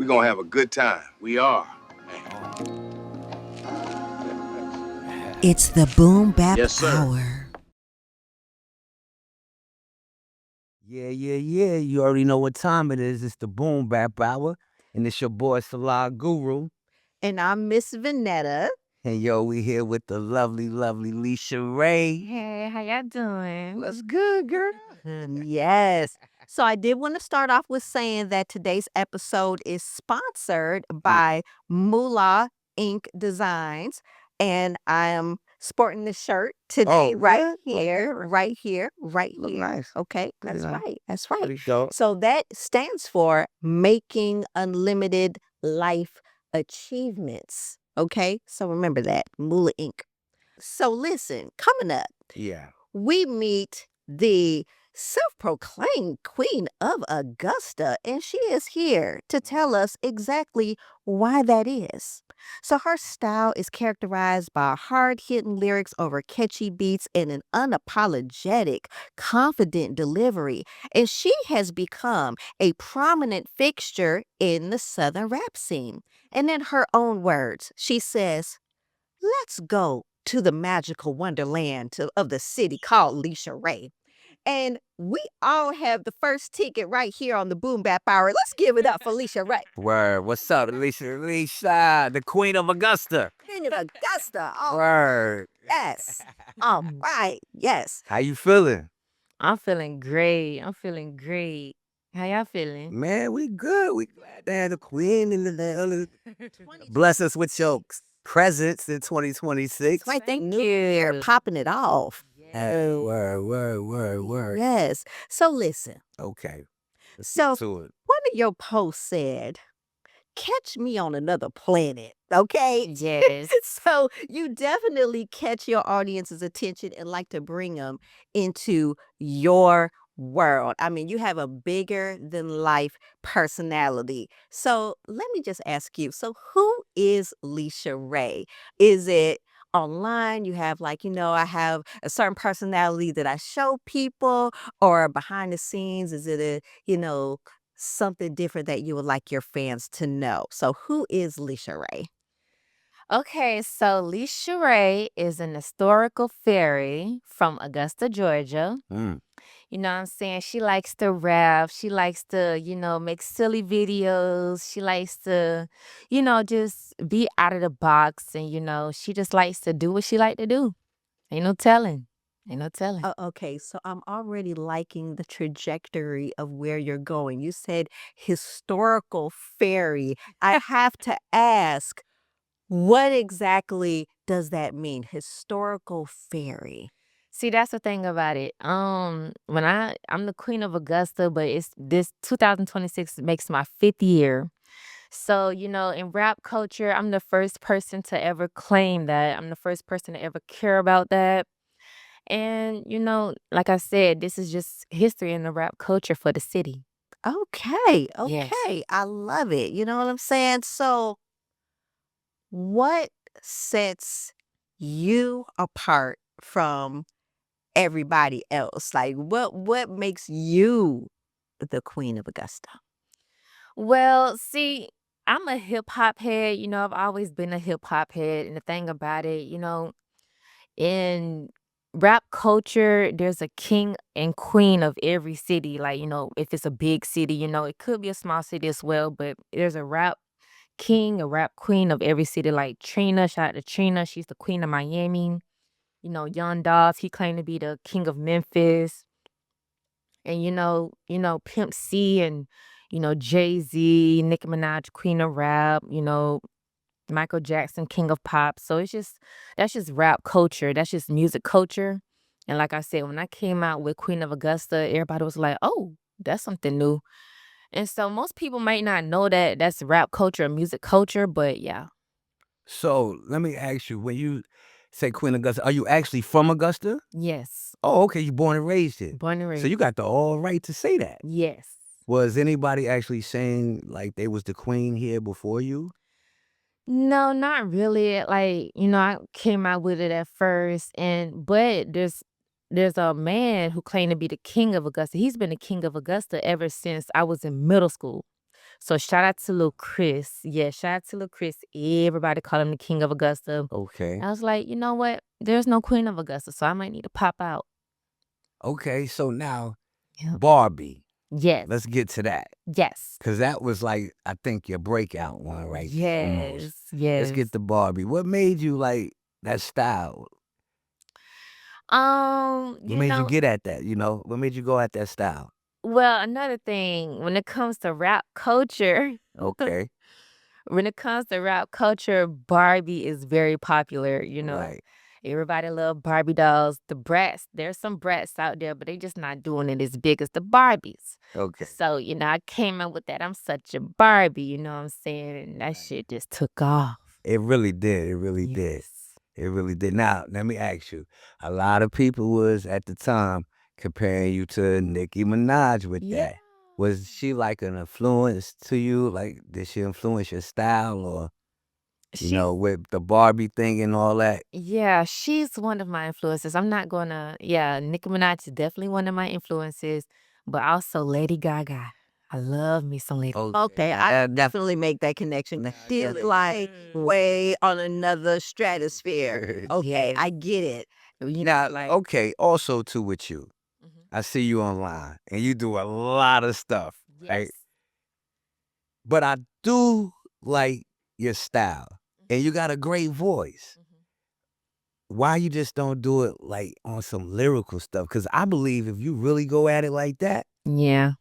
We're gonna have a good time. We are. It's the Boom Bap Yes, sir. Hour. Yeah. You already know what time it is. It's the Boom Bap Hour. And it's your boy Salah Guru. And I'm Miss Vanetta. And yo, we here with the lovely Lisha Rae. Hey, how y'all doing? What's good, girl? Yes. So I did want to start off with saying that today's episode is sponsored by Moolah Ink Designs. And I am sporting the shirt today, right here. Look nice. Okay, that's Yeah. right. That's right. Pretty dope. So that stands for Making Unlimited Life Achievements. Okay, so remember that, Moolah Ink. So listen, coming up, Yeah. we meet the self-proclaimed Queen of Augusta, and she is here to tell us exactly why that is. So her style is characterized by hard-hitting lyrics over catchy beats and an unapologetic, confident delivery, and she has become a prominent fixture in the Southern rap scene. And in her own words, she says, "Let's go to the magical wonderland of the city called Lisha Rae." And we all have the first ticket right here on the Boom Bap Hour. Let's give it up for Lisha Rae. Word. What's up, Lisha, the Queen of Augusta. Queen of Augusta. Oh, Word. yes. All right. Yes. How you feeling? I'm feeling great. How y'all feeling? Man, we good. We glad to have the Queen in the bless us with your presence in 2026. I think Thank you're you. popping it off. Hey, word. Yes. So listen. Okay. Let's So get to it. one of your posts said, "Catch me on another planet." Okay. Yes. So you definitely catch your audience's attention and like to bring them into your world. I mean, you have a bigger than life personality. So let me just ask you, so who is Lisha Rae? Is it online? You have like, I have a certain personality that I show people, or behind the scenes, is it something different that you would like your fans to know? So who is Lisha Rae? Okay, so Lisha Rae is an historical fairy from Augusta, Georgia. Mm. You know what I'm saying? She likes to rap. She likes to, make silly videos. She likes to, just be out of the box. And, she just likes to do what she like to do. Ain't no telling. Okay, so I'm already liking the trajectory of where you're going. You said historical fairy. I have to ask, what exactly does that mean? Historical fairy. See, that's the thing about it. When I'm the Queen of Augusta, but it's this 2026 makes my 5th year. So, in rap culture, I'm the first person to ever claim that. I'm the first person to ever care about that. And, like I said, this is just history in the rap culture for the city. Okay, Yes. okay. I love it. You know what I'm saying? So, what sets you apart from everybody else? Like what makes you the Queen of Augusta? Well, see, I'm a hip hop head. I've always been a hip hop head. And the thing about it, in rap culture, there's a king and queen of every city. Like, if it's a big city, it could be a small city as well, but there's a rap king, a rap queen of every city. Like Trina, shout out to Trina. She's the queen of Miami. Young Dolph, he claimed to be the king of Memphis. And Pimp C and Jay-Z, Nicki Minaj, Queen of Rap, Michael Jackson, King of Pop. So that's just rap culture. That's just music culture. And like I said, when I came out with Queen of Augusta, everybody was like, "Oh, that's something new." And so most people might not know that that's rap culture and music culture, but yeah. So let me ask you, when you say Queen of Augusta, are you actually from Augusta? Yes. Oh, okay. You born and raised here. Born and raised. So you got the all right to say that. Yes. Was anybody actually saying like they was the queen here before you? No, not really. Like, I came out with it at first, but there's a man who claimed to be the king of Augusta. He's been the king of Augusta ever since I was in middle school. So shout out to Lil Chris. Yeah, shout out to Lil Chris. Everybody call him the King of Augusta. Okay. I was like, you know what? There's no Queen of Augusta, so I might need to pop out. Okay, so now Yep. Barbie. Yes. Let's get to that. Yes. Because that was like, I think, your breakout one, right? Almost. Yes. Yes. Let's get to Barbie. What made you like that style? What made you get at that, What made you go at that style? Well, another thing, when it comes to rap culture, Okay. Barbie is very popular, Right. Everybody love Barbie dolls. The brats, there's some brats out there, but they just not doing it as big as the Barbies. Okay. So, I came up with that. I'm such a Barbie, you know what I'm saying? And that shit just took off. It really did. It really did. Yes. It really did. Now, let me ask you. A lot of people was at the time comparing you to Nicki Minaj with that. Was she like an influence to you? Like, did she influence your style or, with the Barbie thing and all that? Yeah, she's one of my influences. I'm not gonna, Nicki Minaj is definitely one of my influences, but also Lady Gaga. I love me some Lady. Okay, I definitely make that connection. She's like way on another stratosphere. Okay, I get it. Now, okay, also too with you. I see you online and you do a lot of stuff, right? Yes. But I do like your style and you got a great voice. Why you just don't do it like on some lyrical stuff? Because I believe if you really go at it like that, Yeah.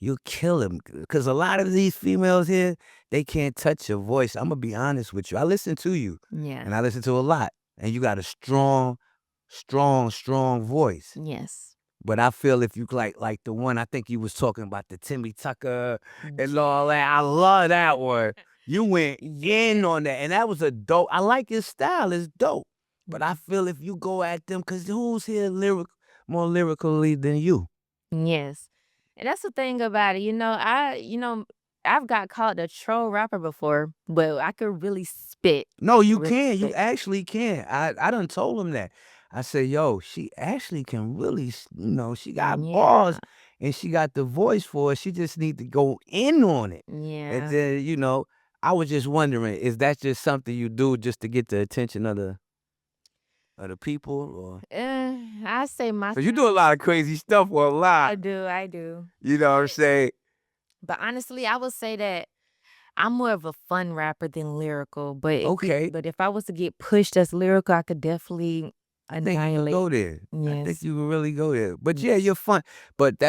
you'll kill him. Because a lot of these females here, they can't touch your voice. I'm going to be honest with you. I listen to you. Yeah. And I listen to a lot. And you got a strong voice. Yes. But I feel if you like the one, I think you was talking about the Timmy Tucker and all that. I love that one. You went in on that. And that was a dope. I like your style. It's dope. But I feel if you go at them, because who's here more lyrically than you? Yes. And that's the thing about it. I've got called a troll rapper before, but I could really spit. No, you Really can. You spit. actually can. I done told him that. I said, yo, she actually can really, she got bars and she got the voice for it. She just need to go in on it. Yeah. And then, I was just wondering, is that just something you do just to get the attention of the people? Or I say my. Because you do a lot of crazy stuff online. I do. You know what I'm saying? But honestly, I would say that I'm more of a fun rapper than lyrical. But if I was to get pushed as lyrical, I could definitely annihilate. Go there. Yes. I think you would really go there. But yeah, you're fun. But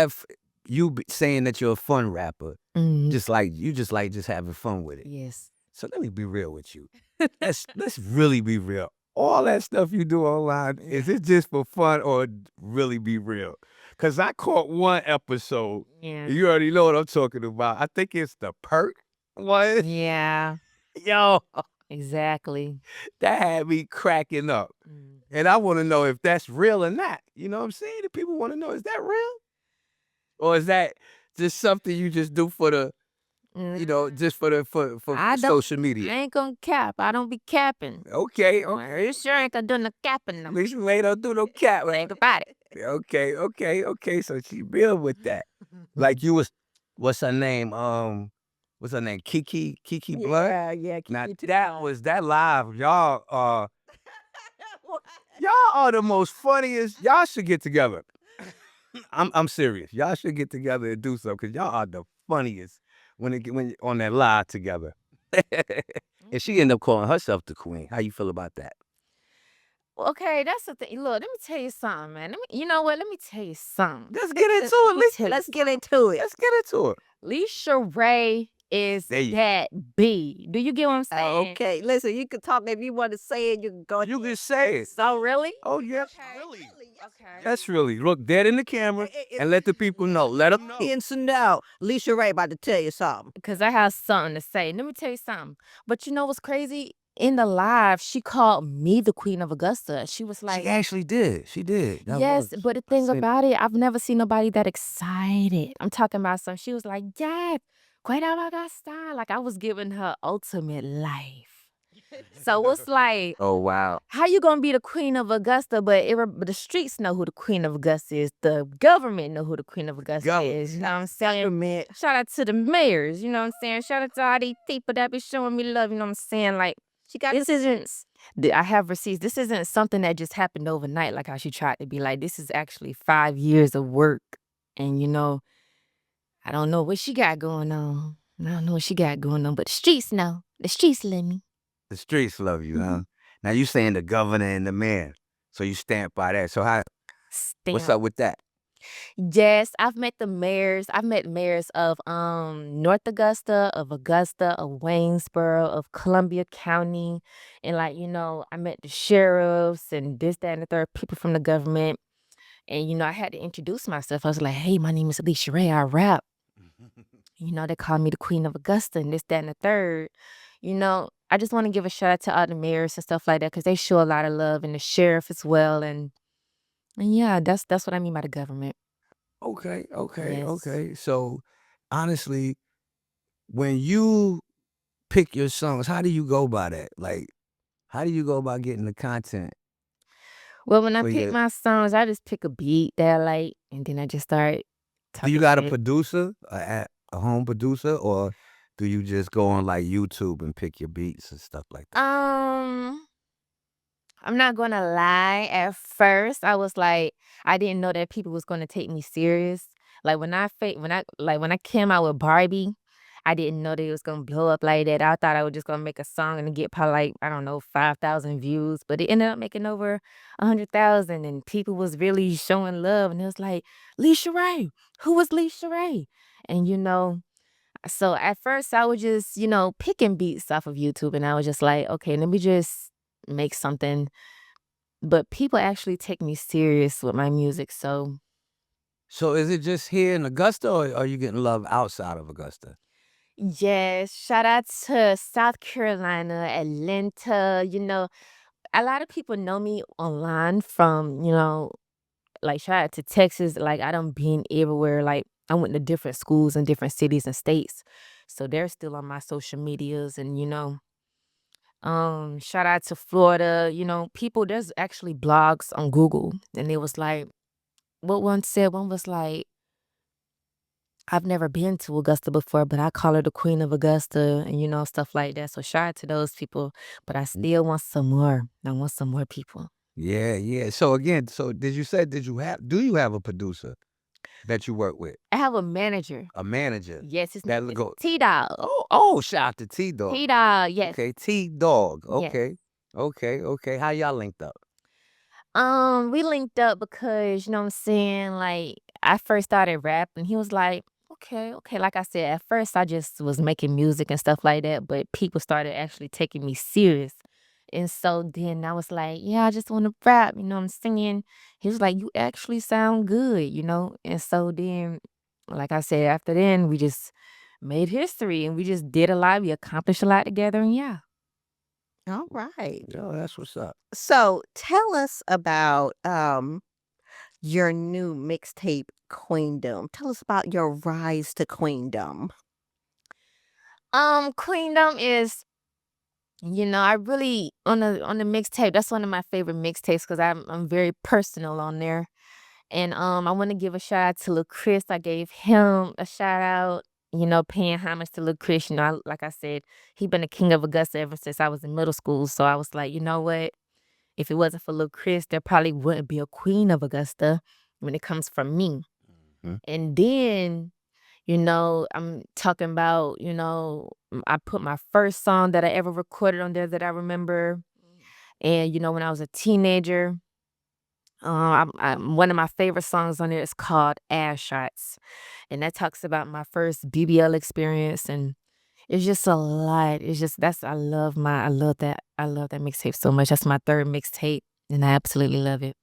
you saying that you're a fun rapper, just having fun with it. Yes. So let me be real with you. Let's really be real. All that stuff you do online, is it just for fun or really be real? Because I caught one episode. Yeah. You already know what I'm talking about. I think it's the perk one. Yeah. Yo, Exactly. that had me cracking up. And I want to know if that's real or not. You know what I'm saying? The people want to know, is that real? Or is that just something you just do for the, just for social media? I ain't gonna cap. I don't be capping. Okay. You sure ain't gonna do no capping though. Lisha Rae don't do no cat. Think about it. Okay. So she real with that. Like you was, what's her name? What's her name? Kiki Blood? Yeah. Now that live, y'all are the most funniest. Y'all should get together. I'm serious. Y'all should get together and do something because y'all are the funniest when on that live together. And she ended up calling herself the queen. How you feel about that? Okay, that's the thing. Look, let me tell you something, man. You know what? Let me tell you something. Let's get into it. Let's get into it. Let's get into it. Lisha Rae is that B. Do you get what I'm saying? Okay, listen, you can talk if you want to say it. You can go. You can say it. So really? Oh yes, Okay. really. Okay. That's really. Look dead in the camera and let the people know. Let them know. No, Lisha Rae about to tell you something. Because I have something to say. Let me tell you something. But you know what's crazy? In the live, she called me the Queen of Augusta. She was like, She actually did. She did. That yes, was. but the thing about it, I've never seen nobody that excited. I'm talking about something. She was like, yeah, Queen of Augusta. Like I was giving her ultimate life. So it's like, Oh, wow. how you gonna be the Queen of Augusta, but the streets know who the Queen of Augusta is. The government know who the Queen of Augusta is. You know what I'm saying? Man, Shout out to the mayors. You know what I'm saying? Shout out to all these people that be showing me love. You know what I'm saying? Like, she got this isn't. I have receipts. This isn't something that just happened overnight. Like how she tried to be like. This is actually 5 years of work, and I don't know what she got going on. I don't know what she got going on, but the streets know. The streets let me. The streets love you, huh? Now you saying the governor and the mayor, so you stamp by that. So what's Stamp. up with that? Yes, I've met the mayors. I've met mayors of North Augusta, of Waynesboro, of Columbia County. And I met the sheriffs and this, that, and the third, people from the government. And I had to introduce myself. I was like, hey, my name is Lisha Rae. I rap. They call me the Queen of Augusta and this, that, and the third. I just want to give a shout out to all the mayors and stuff like that because they show a lot of love, and the sheriff as well. And yeah, that's what I mean by the government. Okay, Yes. okay. So honestly, when you pick your songs, how do you go by that? Like, how do you go about getting the content? Well, when I for pick your- my songs, I just pick a beat that I like, and then I just start Do you talking got a shit. producer, a home producer, or do you just go on like YouTube and pick your beats and stuff like that? I'm not gonna lie. At first, I was like, I didn't know that people was gonna take me serious. Like when I came out with Barbie, I didn't know that it was gonna blow up like that. I thought I was just gonna make a song and get probably like, I don't know, 5,000 views, but it ended up making over 100,000, and people was really showing love. And it was like, Lisha Rae, who was Lisha Rae? And so at first I was just picking beats off of YouTube, and I was just like, okay, let me just make something. But people actually take me serious with my music, so So is it just here in Augusta, or are you getting love outside of Augusta? yes, shout out to South Carolina, Atlanta. A lot of people know me online from, like shout out to Texas. Like I done been everywhere. Like I went to different schools in different cities and states. So they're still on my social medias, and shout out to Florida. People, there's actually blogs on Google, and it was like what one was like, I've never been to Augusta before, but I call her the Queen of Augusta, and stuff like that. So shout out to those people, but I still want some more. I want some more people. Yeah, yeah. So again, do you have a producer that you work with? I have a manager. A manager? Yes, his That name is go T-Dog. oh, shout out to T-Dog. T-Dog, yes. Okay, T-Dog. Yes. Okay. How y'all linked up? We linked up because, you know what I'm saying, like, I first started rapping. He was like, okay. Like I said, at first I just was making music and stuff like that, but people started actually taking me serious. And so then I was like, yeah, I just want to rap, I'm singing. He was like, you actually sound good. And so then, like I said, after then, we just made history, and we just did a lot. We accomplished a lot together, and yeah. all right. Yo, that's what's up. So tell us about your new mixtape, Queendom. Tell us about your rise to queendom. Queendom is, I really on the mixtape. That's one of my favorite mixtapes because I'm very personal on there, and I want to give a shout out to Lil Chris. I gave him a shout out. Paying homage to Lil Chris. Like I said, he been the king of Augusta ever since I was in middle school. So I was like, you know what? If it wasn't for Lil Chris, there probably wouldn't be a Queen of Augusta when it comes from me. Mhm. And then I'm talking about, I put my first song that I ever recorded on there that I remember. And, when I was a teenager, one of my favorite songs on there is called Ass Shots. And that talks about my first BBL experience. And it's just a lot. It's just, I love that mixtape so much. That's my third mixtape, and I absolutely love it.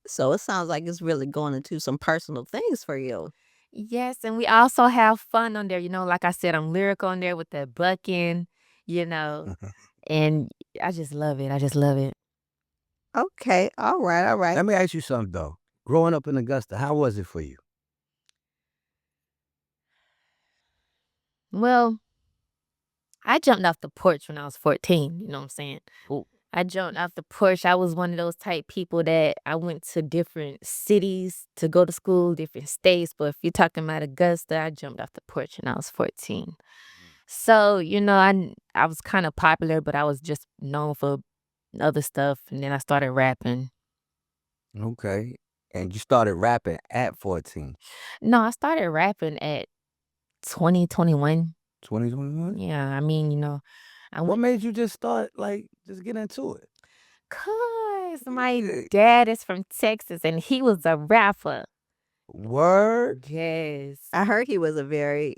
So it sounds like it's really going into some personal things for you. Yes, and we also have fun on there. Like I said, I'm lyrical on there with that bucking, you know, and I just love it. I just love it. Okay. All right. All right. Let me ask you something though. Growing up in Augusta, how was it for you? Well, I jumped off the porch when I was 14, you know what I'm saying? Ooh. I jumped off the porch. I was one of those type people that I went to different cities to go to school, different states. But if you're talking about Augusta, I jumped off the porch when I was 14. So, I was kind of popular, but I was just known for other stuff. And then I started rapping. Okay. And you started rapping at 14. No, I started rapping at 2021. 2021? Yeah, I mean, I What went made you just start, just get into it? cause my Yeah. dad is from Texas and he was a rapper. Word? Yes. I heard he was a very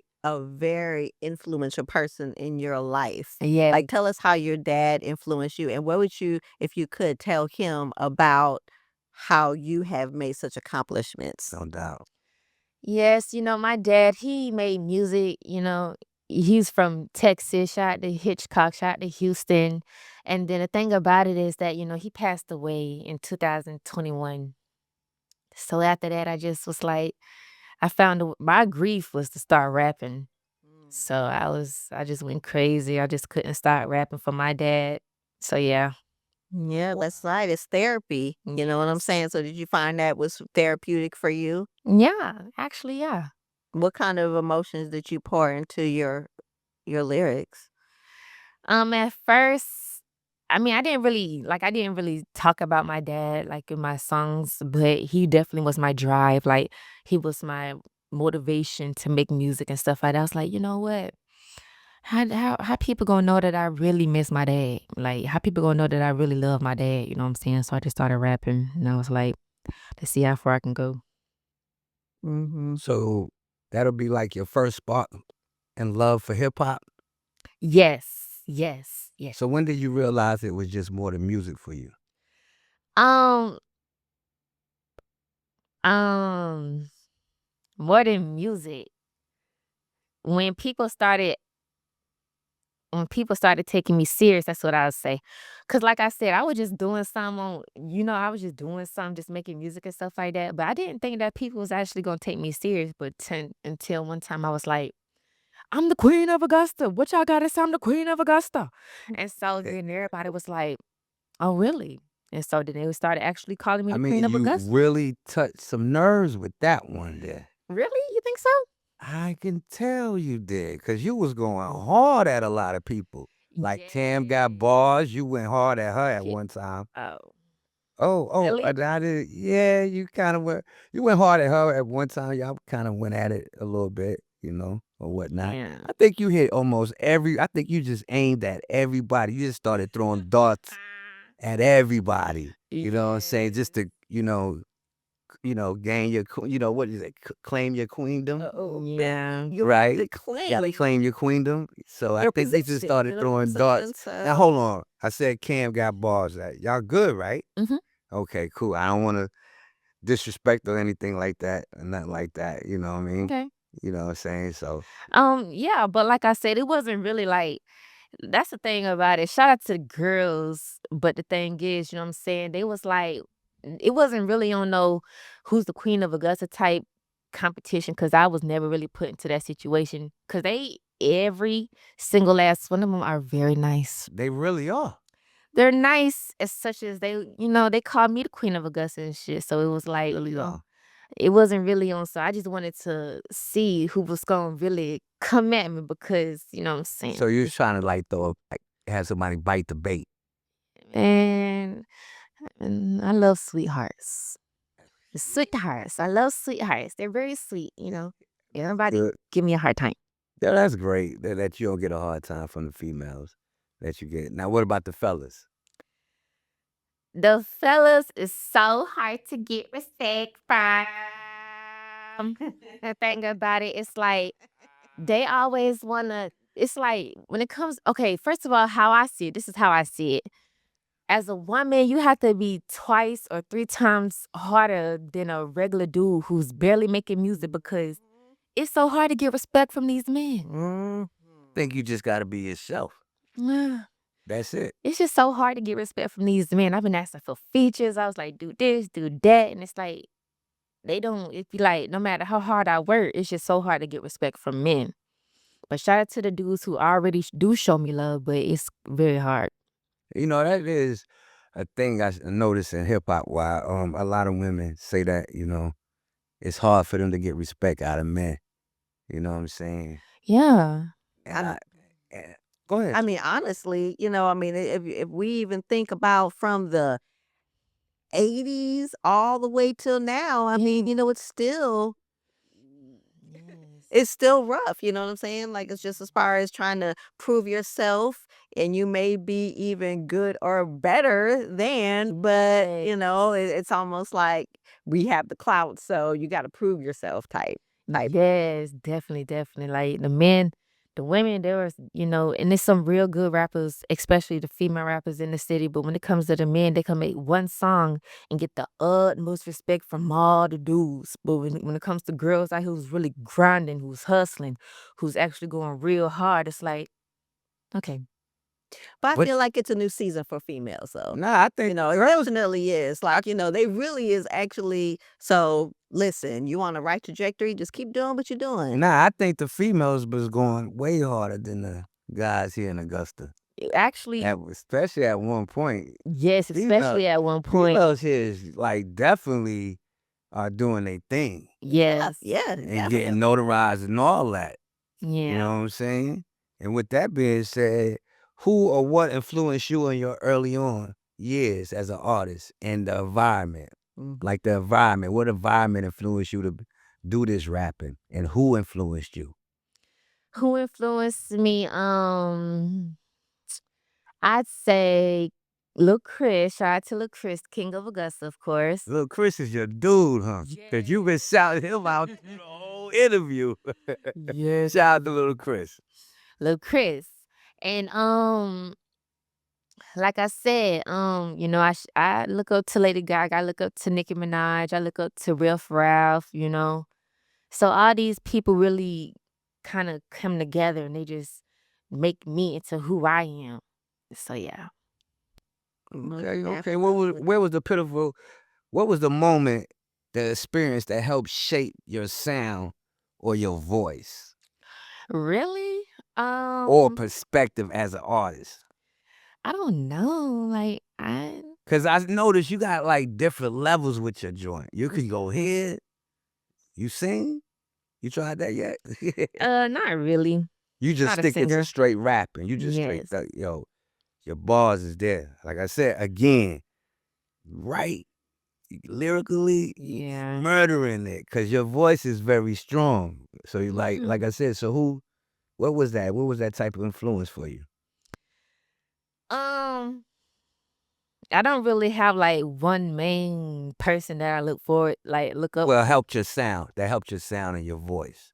influential person in your life. Yeah. Like, tell us how your dad influenced you, and what would you, if you could, tell him about how you have made such accomplishments? No doubt. Yes, my dad, he made music, he's from Texas, shout out to Hitchcock, shout out to Houston. And then the thing about it is that, he passed away in 2021. So after that, I just was like, my grief was to start rapping. So I just went crazy. I just couldn't stop rapping for my dad. So yeah. Yeah, that's right. It's therapy. You know what I'm saying? So did you find that was therapeutic for you? Yeah, actually, yeah. What kind of emotions did you pour into your lyrics? At first, I didn't really talk about my dad like in my songs, but he definitely was my drive. Like he was my motivation to make music and stuff like that. I was like, you know what? How people gonna know that I really miss my dad? Like how people gonna know that I really love my dad? You know what I'm saying? So I just started rapping, and I was like, let's see how far I can go. Mm-hmm. So that'll be like your first spark and love for hip hop. Yes, yes, yes. So when did you realize it was just more than music for you? Um, more than music. When people started taking me serious, that's what I would say. Cause like I said, I was just doing something I was just doing something, just making music and stuff like that. But I didn't think that people was actually gonna take me serious. But until one time I was like, I'm the Queen of Augusta. What y'all gotta say? I'm the Queen of Augusta. And so then everybody was like, oh really? And so then they started actually calling me I the mean, Queen of you Augusta. really touched some nerves with that one there. Really? You think so? I can tell you did, because you was going hard at a lot of people. Like Tam got bars, you went hard at her at Yeah. one time. Oh. Oh, Really? I did. Yeah, you went hard at her at one time. Y'all kind of went at it a little bit, or whatnot. Yeah. I think you hit I think you just aimed at everybody. You just started throwing darts at everybody. You know what I'm saying? Just to, gain your, what is it? Claim your queendom. Yeah. Right? The claim. Yeah, claim your queendom. So I Your think they just position, started you know throwing what I'm saying? darts. Now hold on. I said Cam got bars at y'all good, right? Mhm. Okay, cool. I don't want to disrespect or anything like that, or nothing like that. You know what I mean? Okay. You know what I'm saying? So Yeah, but like I said, it wasn't really like that's the thing about it. Shout out to the girls, but the thing is, you know what I'm saying? They was like, it wasn't really on no who's the Queen of Augusta type competition because I was never really put into that situation. Because every single last one of them are very nice. they really are. They're nice as such as they called me the Queen of Augusta and shit. So it was like, Really are. it wasn't really on. So I just wanted to see who was going to really come at me because, you know what I'm saying? So you're trying to have somebody bite the bait. And I love sweethearts. Sweethearts. I love sweethearts. They're very sweet, Everybody Good. give me a hard time. Yeah, that's great that you don't get a hard time from the females that you get. Now, what about the fellas? The fellas is so hard to get respect from. The thing about it, it's like they always wanna. It's like when it comes. Okay, first of all, how I see it. This is how I see it. As a woman, you have to be twice or three times harder than a regular dude who's barely making music because it's so hard to get respect from these men. Think you just got to be yourself. That's it. It's just so hard to get respect from these men. I've been asking for features. I was like, do this, do that. And it's like, it be like, no matter how hard I work, it's just so hard to get respect from men. But shout out to the dudes who already do show me love, but it's very hard. You know, that is a thing I notice in hip hop. Why a lot of women say that, you know, it's hard for them to get respect out of men. You know what I'm saying? Yeah. And go ahead. I mean, honestly, if we even think about from the 80s all the way till now, I mean, it's still rough, you know what I'm saying? Like, it's just as far as trying to prove yourself, and you may be even good or better than, but, it's almost like we have the clout, so you got to prove yourself type. Yes, definitely, definitely. Like the women, there was, and there's some real good rappers, especially the female rappers in the city. But when it comes to the men, they can make one song and get the utmost respect from all the dudes. But when it comes to girls out here who's really grinding, who's hustling, who's actually going real hard, it's like, okay. But I feel like it's a new season for females, though. Nah, I think it definitely is. Like, they really is actually. So listen, you on the right trajectory, just keep doing what you're doing. Nah, I think the females was going way harder than the guys here in Augusta. Actually, especially at one point. Yes, especially at one point. Females here is like definitely are doing their thing. Yes. Yeah. And getting notarized and all that. Yeah. You know what I'm saying? And with that being said, who or what influenced you in your early on years as an artist and the environment? Like the environment, what environment influenced you to do this rapping, and who influenced you? Who influenced me? I'd say Lil Chris. Shout out to Lil Chris, King of Augusta, of course. Lil Chris is your dude, huh? Because you've been shouting him out through the whole interview. Yes. Shout out to Lil Chris. Lil Chris. And like I said, I look up to Lady Gaga, I look up to Nicki Minaj, I look up to Riff Raff, So all these people really kind of come together and they just make me into who I am. So yeah. Okay. Where was the pivotal? What was the moment, the experience that helped shape your sound or your voice? Really? Or perspective as an artist? I don't know. Cause I noticed you got like different levels with your joint. You can go here. You sing? You tried that yet? Not really. You just Not a stick it to singer. straight rapping. You just Yes. straight your bars is there. Like I said, again, right lyrically, Yeah. murdering it. Cause your voice is very strong. So you like I said, so what was that? What was that type of influence for you? I don't really have like one main person that I look up. Well, helped your sound. That helped your sound and your voice.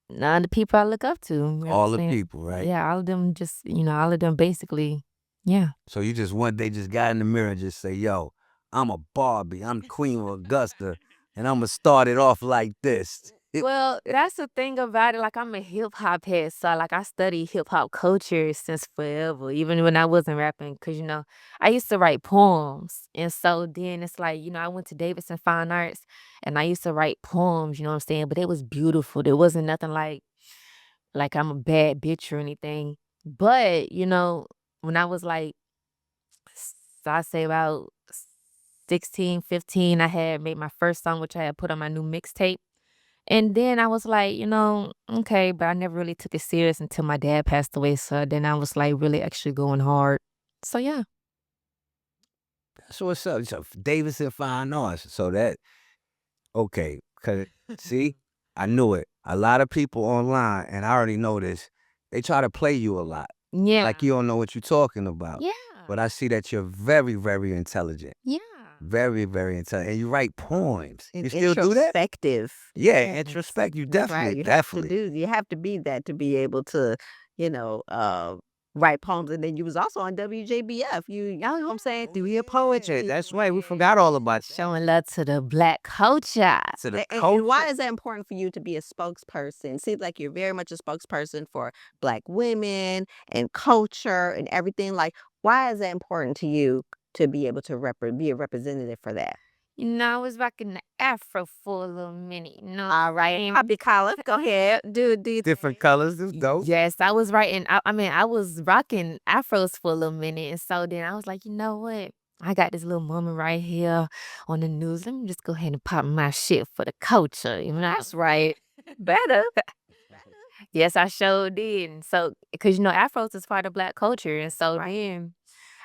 None of the people I look up to. You know what All I'm the saying? people, right? Yeah, all of them just, all of them basically, yeah. So you just one day just got in the mirror and just say, yo, I'm a Barbie. I'm Queen of Augusta. And I'm going to start it off like this. Well, that's the thing about it. Like, I'm a hip hop head, so I study hip hop culture since forever, even when I wasn't rapping. Because, I used to write poems. And so then it's like, I went to Davidson Fine Arts and I used to write poems, you know what I'm saying? But it was beautiful. There wasn't nothing like I'm a bad bitch or anything. But, when I was like, so I say about 16, 15, I had made my first song, which I had put on my new mixtape. And then I was like, okay, but I never really took it serious until my dad passed away. So then I was like really actually going hard. So yeah. So what's up? So Davidson Fine Arts. So that, okay. Cause see, I knew it. A lot of people online, and I already know this, they try to play you a lot. Yeah. Like you don't know what you're talking about. Yeah. But I see that you're very, very intelligent. Yeah. Very, very intelligent. And you write poems. You still do that? Introspective. Yeah, introspect. You definitely, definitely. You have to be that to be able to, write poems. And then you was also on WJBF. You know what I'm saying? Through your poetry. That's right. We forgot all about that. Showing love to the Black culture. To the And why is that important for you to be a spokesperson? Seems like you're very much a spokesperson for Black women and culture and everything. Like, why is that important to you to be able to be a representative for that? I was rocking the afro for a little minute, All right. Pop your collar. Go ahead. Do you Different colors. It's dope. Yes, I was writing. I mean, I was rocking afros for a little minute, and so then I was like, you know what? I got this little moment right here on the news. Let me just go ahead and pop my shit for the culture. That's right. Better. Yes, I sure did. And so, because afros is part of Black culture, and so then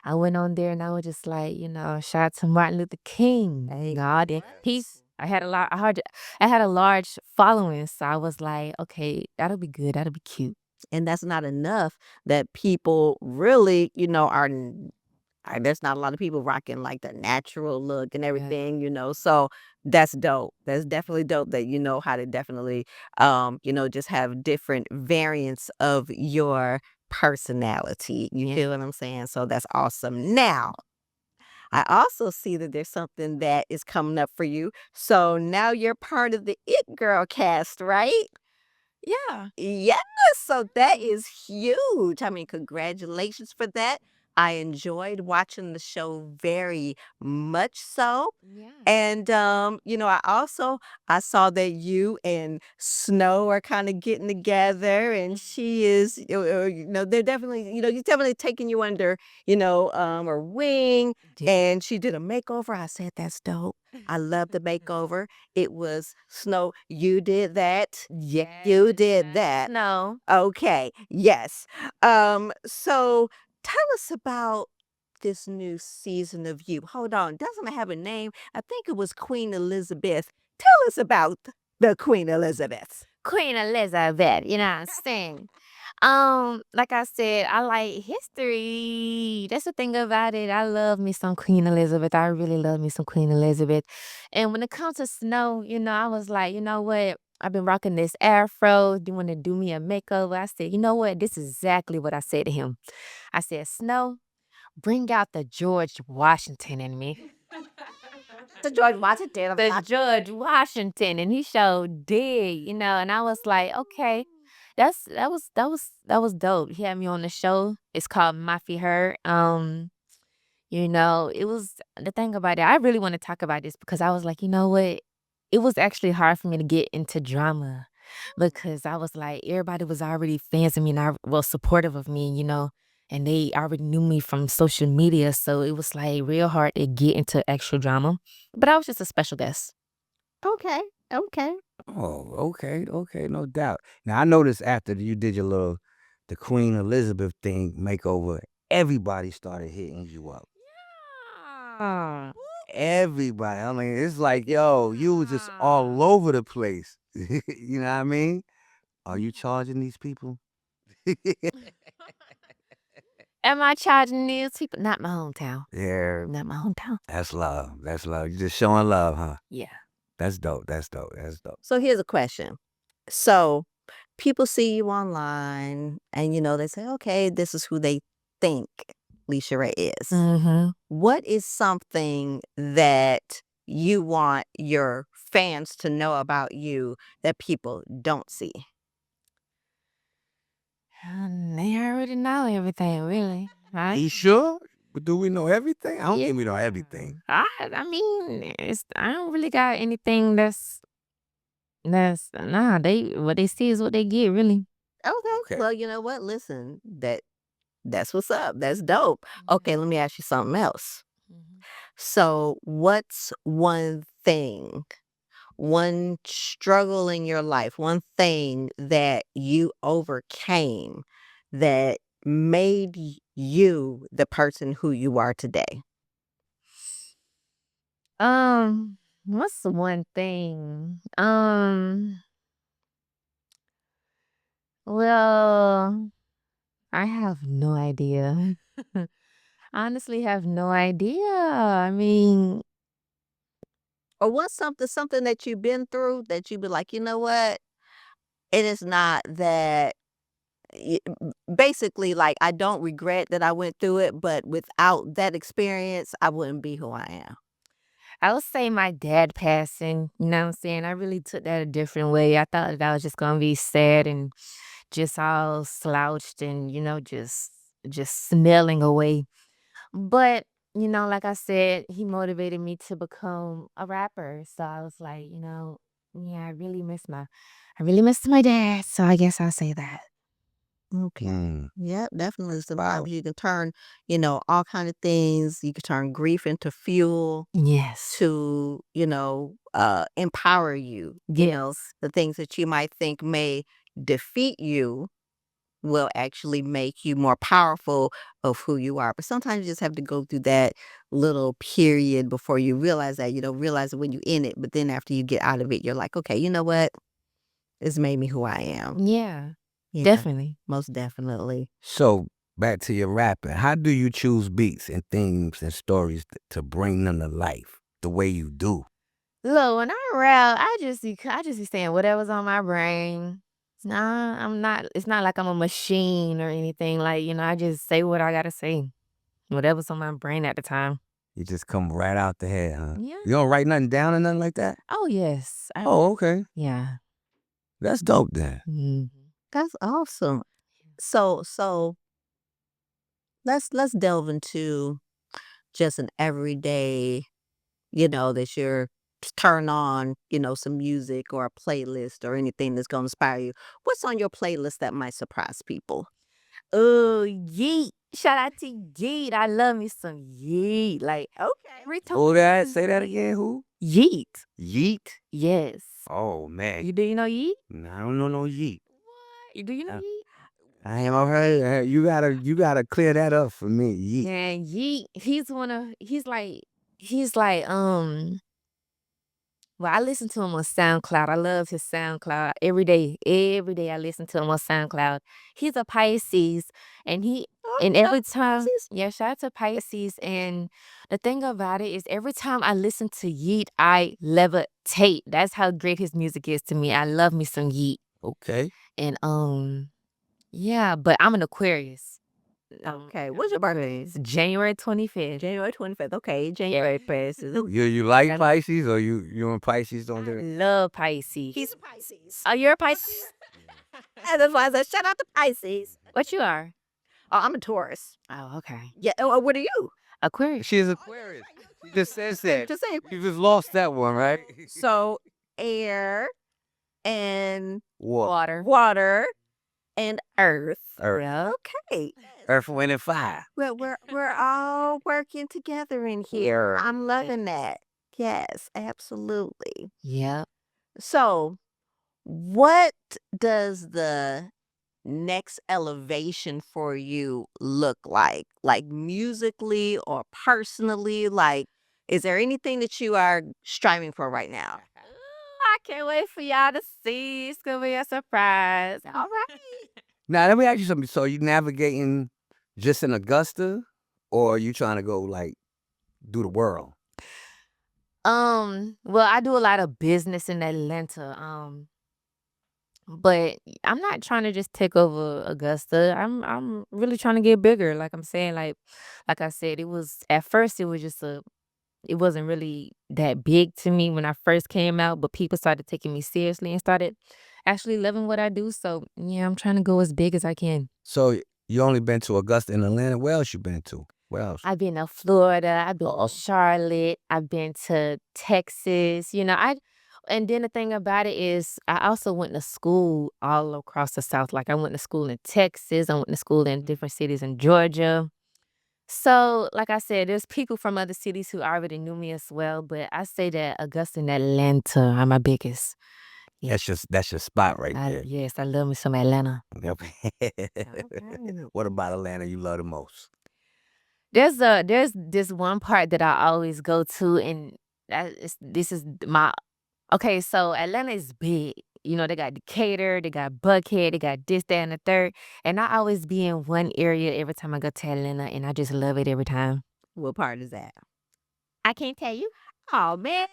I went on there and I was just like, shout out to Martin Luther King. Hey, God, and peace. I had a lot. I had a large following, so I was like, okay, that'll be good. That'll be cute. And that's not enough that people really, there's not a lot of people rocking like the natural look and everything. So that's dope. That's definitely dope that you know how to definitely, just have different variants of your personality. You feel what I'm saying? So that's awesome. Now, I also see that there's something that is coming up for you. So now you're part of the It Girl cast, right? Yeah. Yes, so that is huge. I mean, congratulations for that. I enjoyed watching the show very much so. Yeah. And I saw that you and Snow are kind of getting together, and she is, they're definitely, you're definitely taking you under, her wing. And she did a makeover. I said, that's dope. I love the makeover. It was Snow. You did that. Yeah, you did that. No. Okay. Yes. So tell us about this new season of You. Hold on. Doesn't it have a name? I think it was Queen Elizabeth. Tell us about the Queen Elizabeth. Queen Elizabeth, you know what I'm saying? Like I said, I like history. That's the thing about it. I love me some Queen Elizabeth. I really love me some Queen Elizabeth. And when it comes to Snow, I was like, you know what? I've been rocking this afro. Do you want to do me a makeover? I said, you know what? This is exactly what I said to him. I said, Snow, bring out the George Washington in me. The George Washington. The George Washington, and he showed did, and I was like, okay, that was dope. He had me on the show. It's called Mafi Her. It was the thing about it. I really want to talk about this because I was like, you know what? It was actually hard for me to get into drama because I was like, everybody was already fans of me and supportive of me, and they already knew me from social media. So it was like real hard to get into extra drama. But I was just a special guest. Okay. Okay. Oh, okay, no doubt. Now I noticed after you did the Queen Elizabeth thing makeover, everybody started hitting you up. Yeah. Everybody. I mean, it's like, yo, you was just all over the place. You know what I mean? Are you charging these people? Am I charging these people? Not my hometown. Yeah, Not my hometown. that's love. That's love. You just showing love, huh? Yeah. That's dope. That's dope. That's dope. So here's a question. So people see you online and, they say, okay, this is who they think Lisha Rae is. Mm-hmm. What is something that you want your fans to know about you that people don't see? They already know everything, really. Right? You sure? But do we know everything? I don't think we know everything. I mean, I don't really got anything that's what they see is what they get, really. Okay. Well, you know what? Listen, that's what's up. That's dope. Okay, let me ask you something else. So, what's one thing, one struggle in your life, one thing that you overcame that made you the person who you are today? What's the one thing? Well, I have no idea. Honestly, have no idea. I mean, Or what's something that you've been through that you be like, you know what? It is not that basically, like, I don't regret that I went through it, but without that experience, I wouldn't be who I am. I would say my dad passing, you know what I'm saying? I really took that a different way. I thought that I was just gonna be sad and just all slouched and, just smelling away. But like I said, he motivated me to become a rapper. So I was like, yeah, I really miss my dad. So I guess I'll say that. Okay. Mm. Yep, definitely. Wow. Sometimes you can turn, all kind of things. You can turn grief into fuel Yes. to, empower you. Yes. The things that you might think may defeat you will actually make you more powerful of who you are. But sometimes you just have to go through that little period before you realize that. You don't realize it when you're in it, but then after you get out of it, you're like, okay, you know what? It's made me who I am. Yeah. Yeah, Definitely. most definitely. So back to your rapping. How do you choose beats and themes and stories to bring them to life the way you do? Look, when I rap, I just be saying whatever's on my brain. Nah, I'm not. It's not like I'm a machine or anything. Like, I just say what I gotta say. Whatever's on my brain at the time. You just come right out the head, huh? Yeah. You don't write nothing down or nothing like that? Oh yes. Oh, okay. Yeah. That's dope then. Mhm. That's awesome. So let's delve into just an everyday, that you're turn on, some music or a playlist or anything that's gonna inspire you. What's on your playlist that might surprise people? Oh, Yeet. Shout out to Yeet. I love me some Yeet. Like, Okay. every time Who that? Say that again. Who? Yeet. Yeet. Yes. Oh man. Do you know Yeet? I don't know no Yeet. What? Do you know Uh, Yeet? I ain't heard. You gotta clear that up for me. Yeet. Man, Yeet, he's like, well, I listen to him on SoundCloud. I love his SoundCloud every day. Every day I listen to him on SoundCloud. He's a Pisces, and every time, Pisces? yeah, shout out to Pisces. And the thing about it is, every time I listen to Yeet, I levitate. That's how great his music is to me. I love me some Yeet, Okay. and yeah, but I'm an Aquarius. Okay. What's your birthday? It's January 25th. January 25th. Okay, January passes. You like Pisces or you and Pisces don't do I it? love Pisces. He's a Pisces. Oh, you're a Pisces? And that's why I said shout out to Pisces. What you are? Oh, I'm a Taurus. Oh, okay. Yeah. Oh, what are you? Aquarius. She's Aquarius. She just says that. Just saying. You just lost that one, right? So air and Water. water and earth. Earth. Yeah. Okay. Earth, Wind, and Fire. Well, we're all working together in here. I'm loving that. Yes, absolutely. Yep. So, what does the next elevation for you look like? Like musically or personally? Like, is there anything that you are striving for right now? I can't wait for y'all to see. It's gonna be a surprise. All right. Now let me ask you something. So you navigating just in Augusta, or you trying to go like do the world? Well, I do a lot of business in Atlanta. But I'm not trying to just take over Augusta. I'm really trying to get bigger. Like I'm saying, like I said, it was at first it was just it wasn't really that big to me when I first came out, but people started taking me seriously and started actually loving what I do. So yeah, I'm trying to go as big as I can. So you only been to Augusta and Atlanta. Where else you been to? Where else? I've been to Florida, I've been to Charlotte, I've been to Texas, and then the thing about it is I also went to school all across the South. Like I went to school in Texas, I went to school in different cities in Georgia. So, like I said, there's people from other cities who already knew me as well, but I say that Augusta and Atlanta are my biggest. Yeah. That's your spot right there. Yes, I love me some Atlanta. Yep. What about Atlanta you love the most? There's this one part that I always go to, and this is my okay. So Atlanta is big. They got Decatur, they got Buckhead, they got this, that, and the third. And I always be in one area every time I go to Atlanta, and I just love it every time. What part is that? I can't tell you. Oh man.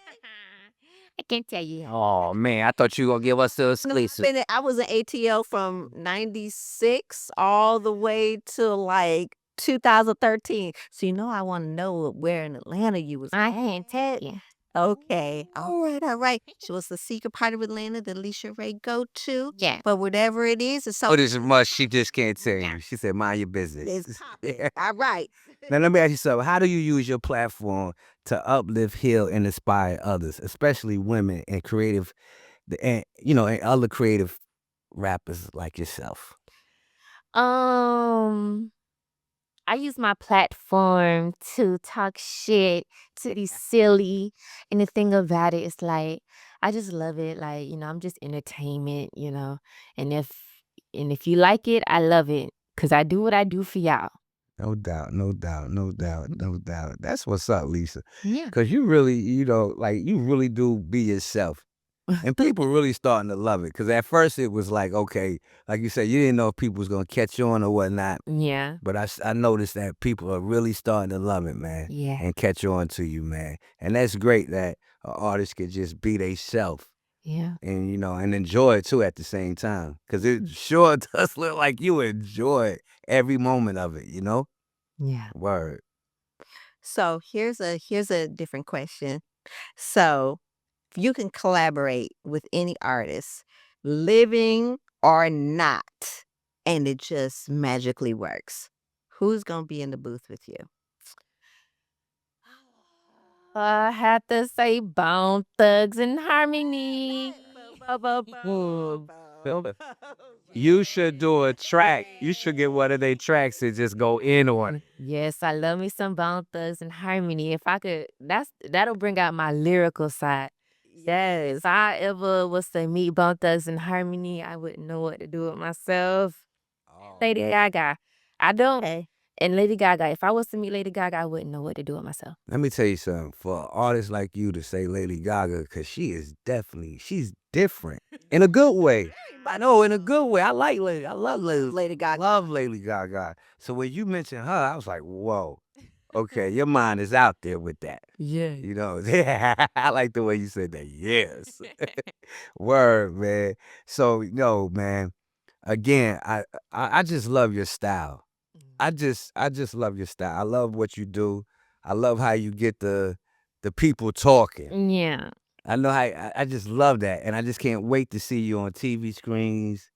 I can't tell you. Oh man, I thought you were gonna give us a exclusive. I was in ATL from 96 all the way to like 2013. So I want to know where in Atlanta you was. I can't tell you. Okay. All right. All right. So it's the secret part of Atlanta that Lisha Rae go to. Yeah. But whatever it is, it's so Oh, this is much she just can't tell you. She said, mind your business. it's popping. All right. Now, let me ask you something. How do you use your platform to uplift, heal, and inspire others, especially women and creative, and and other creative rappers like yourself? Um, I use my platform to talk shit, to be silly. And the thing about it is like I just love it. Like, I'm just entertainment. And if you like it, I love it. Cause I do what I do for y'all. No doubt, no doubt, no doubt, no doubt. That's what's up, Lisa. Yeah. Cause you really, like you really do be yourself. And people really starting to love it. Cause at first it was like, okay, like you said, you didn't know if people was gonna catch on or whatnot. Yeah. But I noticed that people are really starting to love it, man. Yeah. And catch on to you, man. And that's great that an artist could just be they self Yeah. and and enjoy it too at the same time. Cause it sure does look like you enjoy every moment of it, Yeah. Word. So here's a different question. So if you can collaborate with any artist, living or not, and it just magically works, who's gonna be in the booth with you? I had to say Bone Thugs and Harmony. Boom. You should do a track. You should get one of their tracks and just go in on it. Yes, I love me some Bone Thugs and Harmony. If I could, that'll bring out my lyrical side. Yes, if I ever was to meet Bone Thugs and Harmony, I wouldn't know what to do with myself. Lady Gaga, I don't. Okay. And Lady Gaga, if I was to meet Lady Gaga, I wouldn't know what to do with myself. Let me tell you something. For an artist like you to say Lady Gaga, because she's different in a good way. I know, in a good way. I like Lady. I love Lady Gaga. Love Lady Gaga. So when you mentioned her, I was like, whoa. Okay, your mind is out there with that. Yeah. I like the way you said that. Yes. Word, man. So, man. Again, I just love your style. I just love your style. I love what you do. I love how you get the people talking. Yeah. I know how I just love that, and I just can't wait to see you on TV screens.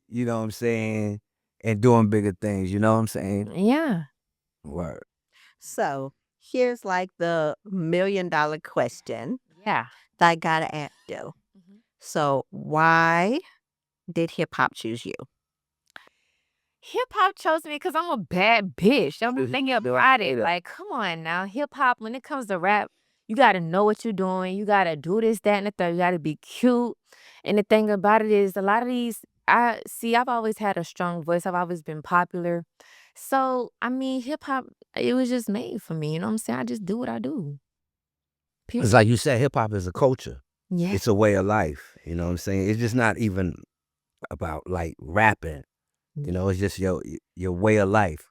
You know what I'm saying, and doing bigger things. You know what I'm saying? Yeah. Word. So here's like the $1,000,000 question Yeah. that I gotta ask you. So why did hip hop choose you? Hip hop chose me because I'm a bad bitch. I'm thinking about it. Like, come on now. Hip hop, when it comes to rap, you got to know what you're doing. You got to do this, that, and the third. You got to be cute. And the thing about it is, a lot of these, I've always had a strong voice. I've always been popular. So, I mean, hip hop, it was just made for me. You know what I'm saying? I just do what I do. It's like you said, hip hop is a culture. Yeah. It's a way of life. You know what I'm saying? It's just not even about like rapping. It's just your way of life.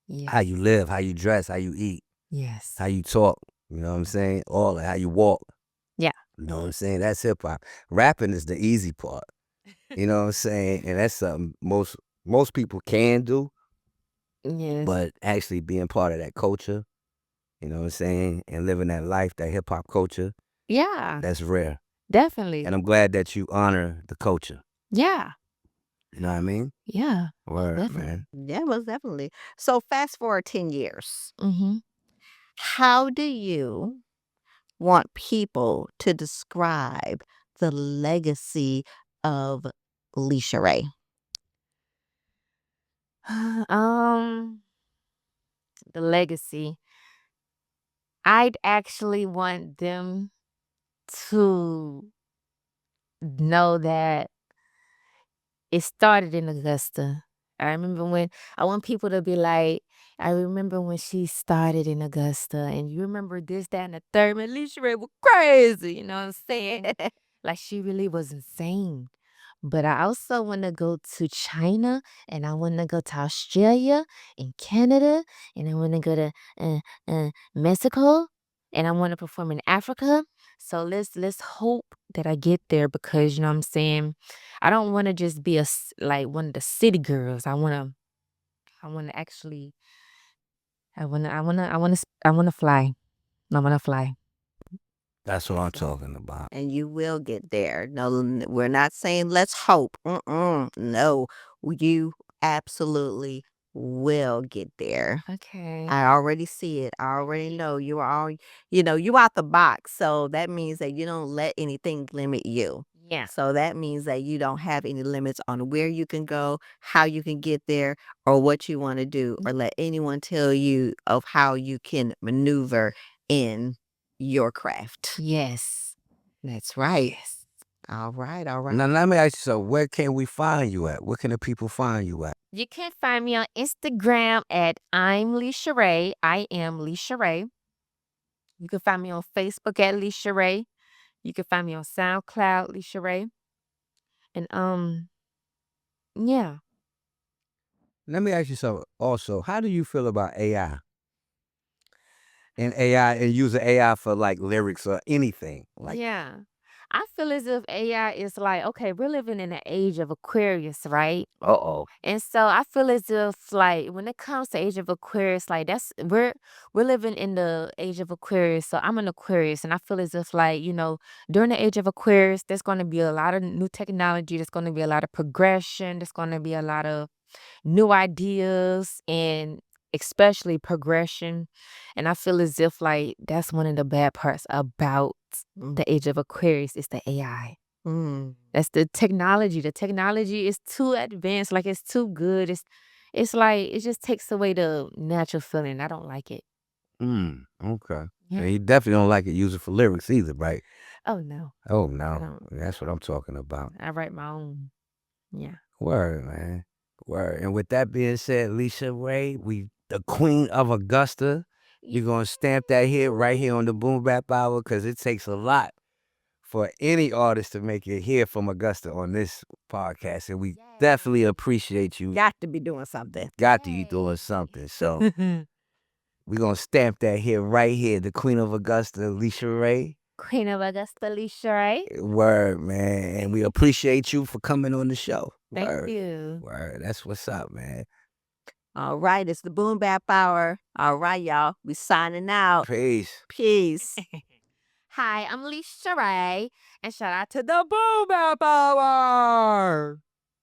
Yeah. How you live, how you dress, how you eat, Yes. how you talk. You know what I'm saying? All that, how you walk. Yeah. You know what I'm saying? That's hip hop. Rapping is the easy part. You know what I'm saying? And that's something most people can do, Yes. but actually being part of that culture, you know what I'm saying, and living that life, that hip hop culture, Yeah. that's rare. Definitely. And I'm glad that you honor the culture. Yeah. You know what I mean? Yeah. Word, Definitely. man. Yeah, most definitely. So fast forward 10 years. Mm-hmm. How do you want people to describe the legacy of Lisha Rae? The legacy. I'd actually want them to know that it started in Augusta. I want people to be like, I remember when she started in Augusta, and you remember this, that, and the third. Man, Lisha Rae was crazy. You know what I'm saying? Like, she really was insane. But I also want to go to China, and I want to go to Australia and Canada, and I want to go to Mexico, and I want to perform in Africa. So let's hope that I get there, because you know what I'm saying, I don't want to just be like one of the city girls. I want to actually I want to fly. I want to fly. That's what I'm talking about. And you will get there. No, we're not saying let's hope. No, you absolutely will get there. Okay. I already see it. I already know you are all, you out the box. So that means that you don't let anything limit you. Yeah. So that means that you don't have any limits on where you can go, how you can get there, or what you want to do, or let anyone tell you of how you can maneuver in your craft. Yes. That's right. Yes. All right. All right. Now let me ask you, so where can we find you at? Where can the people find you at? You can find me on Instagram at I'm Lisha Rae. I am Lisha Rae. You can find me on Facebook at Lisha Rae. You can find me on SoundCloud, Lisha Rae. And yeah. Let me ask you something also. How do you feel about AI? And AI and using AI for like lyrics or anything. Like Yeah. I feel as if AI is like, okay, we're living in the age of Aquarius, right? uh-oh. And so I feel as if like when it comes to age of Aquarius, like we're living in the age of Aquarius. So I'm an Aquarius and I feel as if like, during the age of Aquarius, there's gonna be a lot of new technology, there's gonna be a lot of progression, there's gonna be a lot of new ideas and especially progression. And I feel as if like that's one of the bad parts about the age of Aquarius is the AI. That's the technology. The technology is too advanced, like it's too good. It's like it just takes away the natural feeling. I don't like it. Okay. Yeah. And you definitely don't like it used for lyrics either, right? Oh no. Oh I no. don't. That's what I'm talking about. I write my own. Yeah. Word, man. Word. And with that being said, Lisha Rae, the Queen of Augusta. You're gonna stamp that here right here on the Boom Bap Hour because it takes a lot for any artist to make it here from Augusta on this podcast. And we definitely appreciate you. Got to be doing something. Got to be doing something. So we're gonna stamp that here right here. The Queen of Augusta, Lisha Rae. Queen of Augusta, Lisha Rae. Word, man. And we appreciate you for coming on the show. Thank Word. you. Word. That's what's up, man. All right. It's the Boom Bap Hour. All right, y'all. We signing out. Peace. Peace. Hi, I'm Lisha Rae, and shout out to the Boom Bap Hour.